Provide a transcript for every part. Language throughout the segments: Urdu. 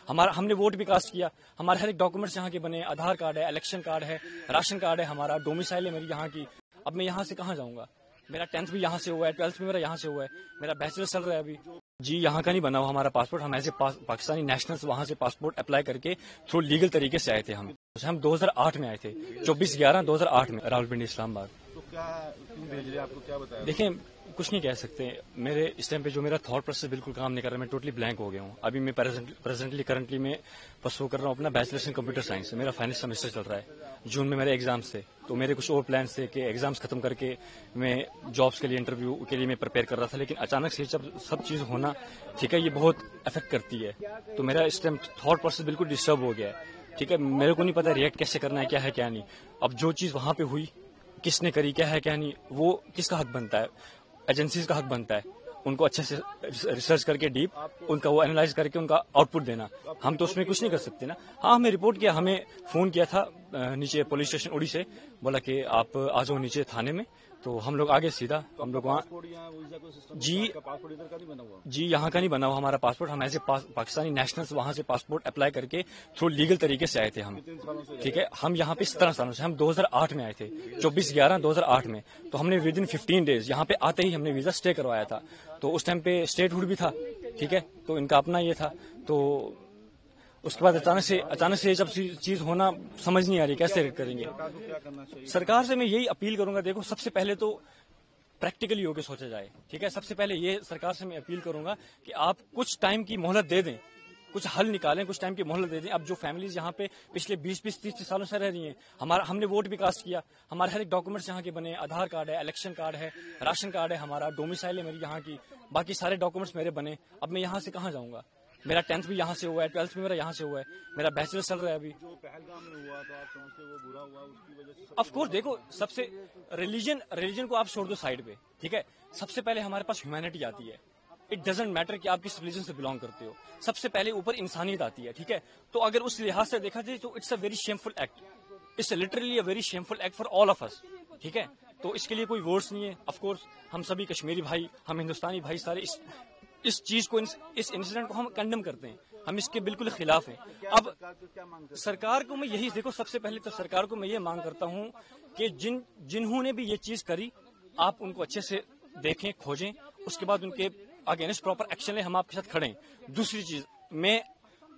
ہم نے ووٹ بھی کاسٹ کیا. ہمارے ہر ایک ڈاکومنٹس یہاں کے بنے, آدھار کارڈ ہے, الیکشن کارڈ ہے, راشن کارڈ ہے, ہمارا ڈومیسائل ہے میری یہاں کی. اب میں یہاں سے کہاں جاؤں گا؟ میرا 10th بھی یہاں سے ہوا ہے, 12th بھی میرا یہاں سے ہوا ہے, میرا بیچلر چل رہا ہے ابھی. جی یہاں کا نہیں بنا ہوا ہمارا پاسپورٹ. ہم ایز اے پاکستانی نیشنلز وہاں سے پاسپورٹ اپلائی کر کے تھرو لیگل طریقے سے آئے تھے. ہم 2008 میں آئے تھے, 24/11/2008 میں راولپنڈی اسلام آباد. تو کیا بھیج رہے آپ کو کیا بتایا؟ دیکھیں کچھ نہیں کہہ سکتے. میرے اس ٹائم پہ جو میرا تھاٹ پروسیس بالکل کام نہیں کر رہا, میں ٹوٹلی بلینک ہو گیا ہوں. ابھی میں کرنٹلی میں پرسو کر رہا ہوں اپنا بیچلرس ان کمپیوٹر سائنس. میرا فائنل سیمسٹر چل رہا ہے, جون میں میرے ایگزامس تھے. تو میرے کچھ اور پلانس تھے کہ ایگزامس ختم کر کے میں جابس کے لیے انٹرویو کے لیے میں پریپیئر کر رہا تھا, لیکن اچانک سے جب سب چیز ہونا ٹھیک ہے, یہ بہت افیکٹ کرتی ہے. تو میرا اس ٹائم تھاٹ پروسیس بالکل ڈسٹرب ہو گیا ہے. ٹھیک ہے, میرے کو نہیں پتا ریئیکٹ کیسے کرنا ہے, کیا ہے کیا نہیں. اب جو چیز وہاں پہ ہوئی, کس نے کری, کیا ہے کیا نہیں, وہ کس کا حق بنتا ہے؟ ایجنسیز کا حق بنتا ہے ان کو اچھے سے ریسرچ کر کے ڈیپ ان کا وہ اینالائز کر کے ان کا آؤٹ پٹ دینا. ہم تو اس میں کچھ نہیں کر سکتے نا. ہاں ہمیں رپورٹ کیا, ہمیں فون کیا تھا نیچے پولیس اسٹیشن اڑی سے, بولا کہ آپ آ جاؤ نیچے تھانے میں. تو ہم لوگ آگے سیدھا ہم لوگ وہاں جی یہاں کا نہیں بنا ہوا ہمارا پاسپورٹ. ہم ایز اے پاکستانی نیشنلز وہاں سے پاسپورٹ اپلائی کر کے تھرو لیگل طریقے سے آئے تھے. ٹھیک ہے, ہم یہاں پہ 17 سالوں سے, ہم 2008 میں آئے تھے, 24/11/2008 میں. تو ہم نے ود ان 15 days یہاں پہ آتے ہی ہم نے ویزا اسٹے کروایا تھا. تو اس ٹائم پہ اسٹیٹ ہوڈ بھی تھا. ٹھیک ہے, تو ان کا اپنا یہ تھا. تو اس کے بعد اچانک سے جب چیز ہونا سمجھ نہیں آ رہی کیسے کریں گے. سرکار سے میں یہی اپیل کروں گا, دیکھو سب سے پہلے تو پریکٹیکلی ہو کے سوچا جائے. ٹھیک ہے, سب سے پہلے یہ سرکار سے میں اپیل کروں گا کہ آپ کچھ ٹائم کی مہلت دے دیں, کچھ حل نکالیں, کچھ ٹائم کی مہلت دے دیں. اب جو فیملیز یہاں پہ پچھلے 20-30 سالوں سے رہ رہی ہیں, ہم نے ووٹ بھی کاسٹ کیا, ہمارے ہر ایک ڈاکومنٹس یہاں کے بنے, آدھار کارڈ ہے, الیکشن کارڈ ہے, راشن کارڈ ہے, ہمارا ڈومیسائل ہے میری یہاں کی, باقی سارے ڈاکومنٹس میرے بنے. اب میں یہاں سے کہاں جاؤں گا؟ میرا 10th بھی یہاں سے ہوا ہے, 12th بھی میرا یہاں سے ہوا ہے, میرا بیچلر چل رہا ہے ابھی. جو پہلگام میں ہوا تو آپ سمجھتے وہ برا ہوا, اس کی وجہ سے آف کورس دیکھو سب سے ریلیجن کو آپ چھوڑ دو سائڈ پہ. ٹھیک ہے, سب سے پہلے ہمارے پاس ہیومینٹی آتی ہے. اٹ ڈزنٹ میٹر کہ آپ کس ریلیجن سے بلانگ کرتے ہو, سب سے پہلے اوپر انسانیت آتی ہے. ٹھیک ہے, تو اگر اس لحاظ سے دیکھا جائے تو it's a very shameful act, it's literally a very shameful act for all of us. ٹھیک ہے, تو اس کے لیے کوئی ورڈس نہیں ہے. آف کورس ہم سبھی کشمیری بھائی, ہم ہندوستانی بھائی سارے اس چیز کو, اس انسیڈنٹ کو ہم کنڈم کرتے ہیں, ہم اس کے بالکل خلاف ہیں. اب سرکار کو میں یہی دیکھو, سب سے پہلے تو سرکار کو میں یہ مانگ کرتا ہوں کہ جنہوں نے بھی یہ چیز کری, آپ ان کو اچھے سے دیکھیں, کھوجیں, اس کے بعد ان کے اگینسٹ پراپر ایکشن لیں. ہم آپ کے ساتھ کھڑے ہیں. دوسری چیز, میں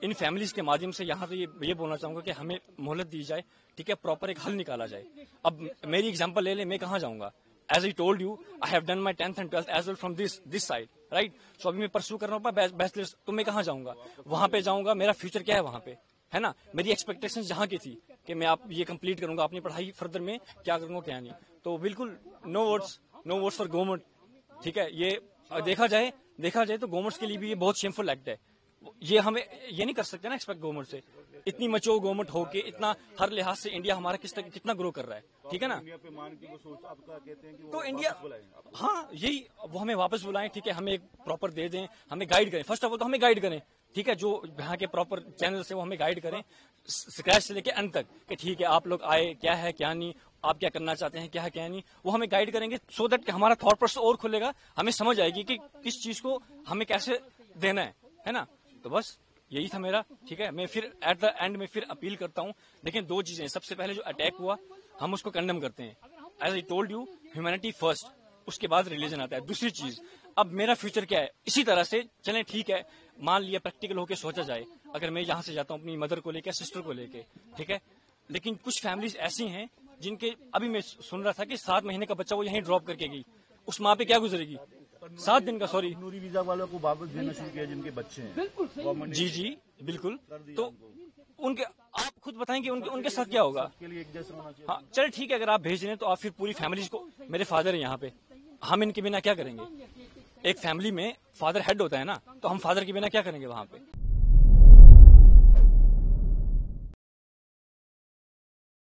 ان فیملیز کے مادھیم سے یہاں سے یہ بولنا چاہوں گا کہ ہمیں مہلت دی جائے. ٹھیک ہے, پراپر ایک حل نکالا جائے. اب میری ایگزامپل لے لیں, میں کہاں جاؤں گا؟ As I told you, I have done my 10th and 12th as well from this side, right? So ابھی میں پرسو کر رہا ہوں بیچلرس. تو میں کہاں جاؤں گا؟ وہاں پہ جاؤں گا, میرا فیوچر کیا ہے وہاں پہ, ہے نا. میری ایکسپیکٹیشن جہاں کی تھی کہ میں آپ یہ کمپلیٹ کروں گا, اپنی پڑھائی فردر میں کیا کروں گا کیا نہیں. تو بالکل نو ورڈس فار گورنمنٹ. ٹھیک ہے, یہ دیکھا جائے تو گورنمنٹ کے لیے بھی یہ بہت شیمفل ایکٹ ہے. یہ ہمیں یہ نہیں کر سکتے نا ایکسپیکٹ گورنمنٹ سے, اتنی مچور گورنمنٹ ہو کے, اتنا ہر لحاظ سے انڈیا ہمارا کتنا گرو کر رہا ہے. ٹھیک ہے نا, تو انڈیا ہاں یہی وہ ہمیں واپس بلائیں. ٹھیک ہے, ہمیں ایک پراپر دے دیں, ہمیں گائیڈ کریں. فرسٹ آف آل تو ہمیں گائیڈ کریں. ٹھیک ہے, جو یہاں کے پراپر چینلس ہیں وہ ہمیں گائیڈ کریں اسکریچ سے لے کے اینڈ تک, کہ ٹھیک ہے آپ لوگ آئے, کیا ہے کیا نہیں, آپ کیا کرنا چاہتے ہیں, کیا ہے کیا نہیں, وہ ہمیں گائیڈ کریں گے. سو دیٹ کہ ہمارا تھاٹ پروسیس اور کھلے گا, ہمیں سمجھ آئے گی کہ کس چیز کو ہمیں کیسے دینا ہے نا. تو بس یہی تھا میرا. ٹھیک ہے, میں پھر ایٹ دا اینڈ میں پھر اپیل کرتا ہوں. دیکھیں دو چیزیں, سب سے پہلے جو اٹیک ہوا ہم اس کو کنڈم کرتے ہیں. As I told you, humanity first, اس کے بعد ریلیجن آتا ہے. دوسری چیز, اب میرا فیوچر کیا ہے, اسی طرح سے چلیں. ٹھیک ہے, مان لیا پریکٹیکل ہو کے سوچا جائے, اگر میں یہاں سے جاتا ہوں اپنی مدر کو لے کے, سسٹر کو لے کے. ٹھیک ہے, لیکن کچھ فیملیز ایسی ہیں جن کے, ابھی میں سن رہا تھا کہ 7 مہینے کا بچہ وہ یہیں ڈراپ کر کے گئی. اس ماں پہ کیا گزرے گی؟ 7 دن کا, سوری, نوری ویزا والوں کو واپس دینا شروع کیا جن کے بچے ہیں. جی بالکل. تو ان کے آپ خود بتائیں کہ ان کے ساتھ کیا ہوگا. ہاں چلے ٹھیک ہے, اگر آپ بھیج رہے ہیں تو آپ پھر پوری فیملیز کو, میرے فادر ہیں یہاں پہ, ہم ان کے بنا کیا کریں گے؟ ایک فیملی میں فادر ہیڈ ہوتا ہے نا, تو ہم فادر کے بنا کیا کریں گے وہاں پہ.